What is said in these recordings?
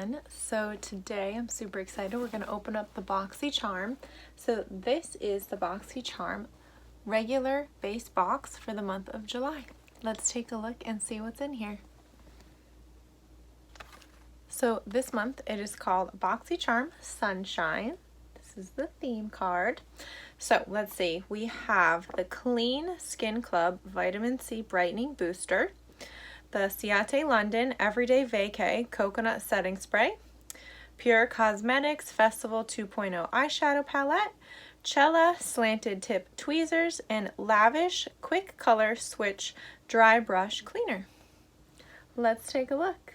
everyone. So today I'm super excited. We're going to open up the BoxyCharm. So this is the BoxyCharm regular base box for the month of July. Let's take a look and see what's in here. So this month it is called BoxyCharm Sunshine. This is the theme card. So let's see, we have the Clean Skin Club Vitamin C Brightening Booster, the Ciaté London Everyday Vacay Coconut Setting Spray, Pure Cosmetics Festival 2.0 Eyeshadow Palette, Chella Slanted Tip Tweezers, and Lavish Quick Color Switch Dry Brush Cleaner. Let's take a look.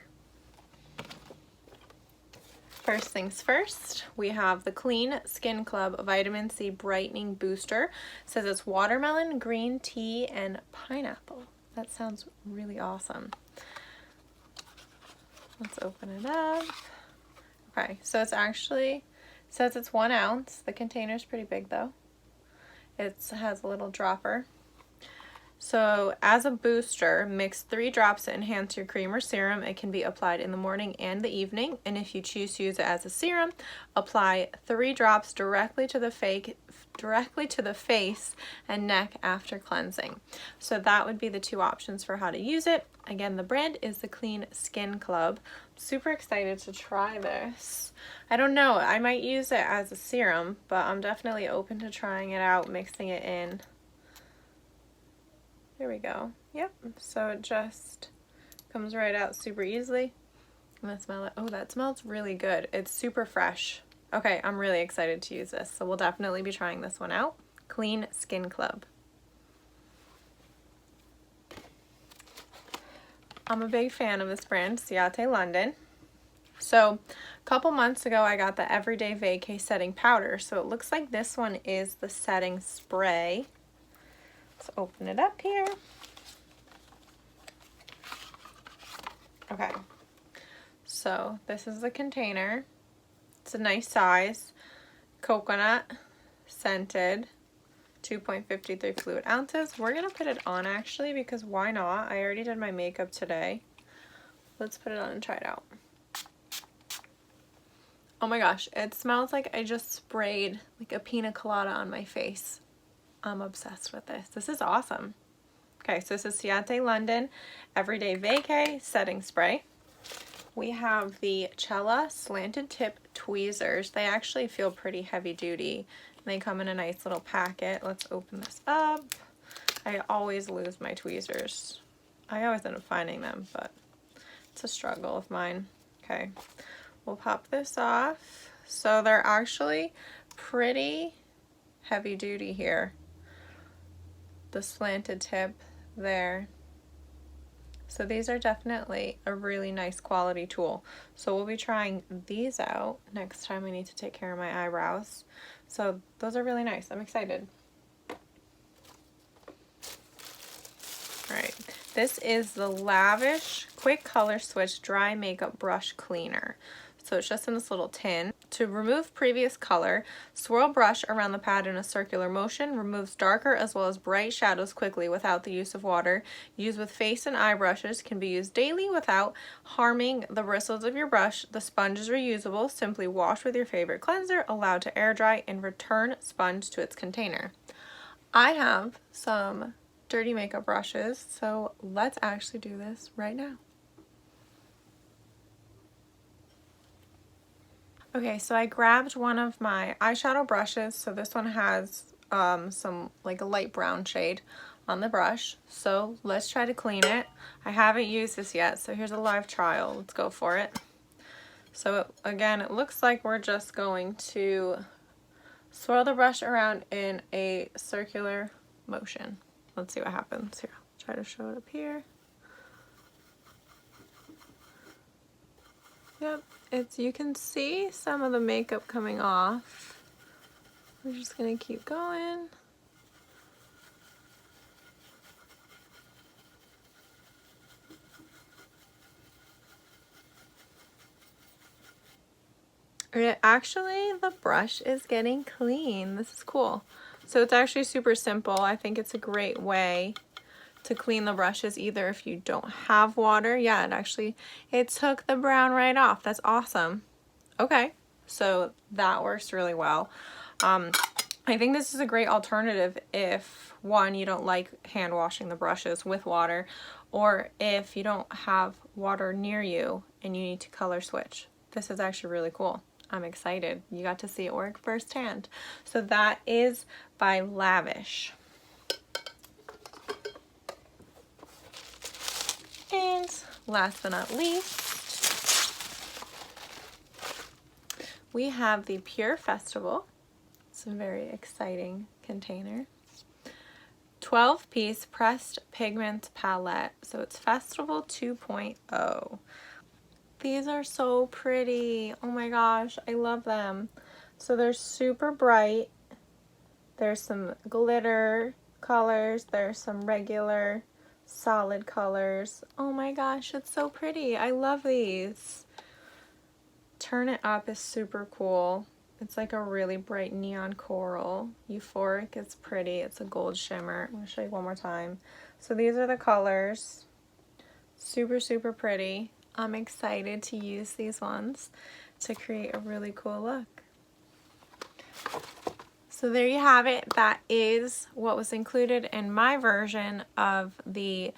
First things first, we have the Clean Skin Club Vitamin C Brightening Booster. It says it's watermelon, green tea, and pineapple. That sounds really awesome. Let's open it up. Okay, so it's actually, says it's 1 ounce. The container's pretty big though. It has a little dropper. So as a booster, mix 3 drops to enhance your cream or serum. It can be applied in the morning and the evening. And if you choose to use it as a serum, apply 3 drops directly to the face and neck after cleansing. So that would be the 2 options for how to use it. Again, the brand is the Clean Skin Club. I'm super excited to try this. I don't know, I might use it as a serum, but I'm definitely open to trying it out, mixing it in. There we go. Yep, so it just comes right out super easily. I'm gonna smell it. Oh, that smells really good. It's super fresh. Okay, I'm really excited to use this, so we'll definitely be trying this one out. Clean Skin Club. I'm a big fan of this brand, Ciaté London. So a couple months ago I got the Everyday Vacay Setting Powder, so it looks like this one is the setting spray. Let's open it up here. Okay, so this is the container. It's a nice size, coconut, scented, 2.53 fluid ounces. We're gonna put it on actually because why not? I already did my makeup today. Let's put it on and try it out. Oh my gosh, it smells like I just sprayed like a pina colada on my face. I'm obsessed with this. This is awesome. Okay, so this is Ciaté London Everyday Vacay Setting Spray. We have the Chella Slanted Tip Tweezers. They actually feel pretty heavy duty. They come in a nice little packet. Let's open this up. I always lose my tweezers. I always end up finding them, but it's a struggle of mine. Okay, we'll pop this off. So they're actually pretty heavy duty here. The slanted tip there. So these are definitely a really nice quality tool. So we'll be trying these out next time I need to take care of my eyebrows. So those are really nice. I'm excited. Alright, this is the Lavish Quick Color Switch Dry Makeup Brush Cleaner. So it's just in this little tin. To remove previous color, swirl brush around the pad in a circular motion. Removes darker as well as bright shadows quickly without the use of water. Used with face and eye brushes. Can be used daily without harming the bristles of your brush. The sponge is reusable. Simply wash with your favorite cleanser. Allow to air dry and return sponge to its container. I have some dirty makeup brushes, so let's actually do this right now. Okay, so I grabbed one of my eyeshadow brushes. So this one has some like a light brown shade on the brush. So let's try to clean it. I haven't used this yet, so here's a live trial. Let's go for it. So again, it looks like we're just going to swirl the brush around in a circular motion. Let's see what happens here. I'll try to show it up here. Yep, you can see some of the makeup coming off. We're just gonna keep going. Actually, the brush is getting clean. This is cool. So it's actually super simple. I think it's a great way to clean the brushes either if you don't have water. Yeah, it took the brown right off. That's awesome. Okay, so that works really well. I think this is a great alternative if, one, you don't like hand washing the brushes with water, or if you don't have water near you and you need to color switch. This is actually really cool. I'm excited. You got to see it work firsthand. So that is by Lavish. And last but not least, we have the Pure Festival. It's a very exciting container. 12-piece pressed pigment palette. So it's Festival 2.0. These are so pretty. Oh my gosh, I love them. So they're super bright. There's some glitter colors. There's some regular solid colors. Oh my gosh, it's so pretty. I love these. Turn It Up is super cool. It's like a really bright neon coral. Euphoric is pretty. It's a gold shimmer. I'm going to show you one more time. So these are the colors. Super, super pretty. I'm excited to use these ones to create a really cool look. So there you have it. That is what was included in my version of the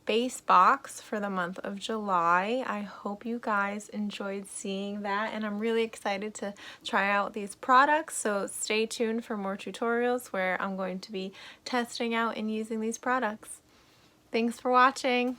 base box for the month of July. I hope you guys enjoyed seeing that, and I'm really excited to try out these products, so stay tuned for more tutorials where I'm going to be testing out and using these products. Thanks for watching.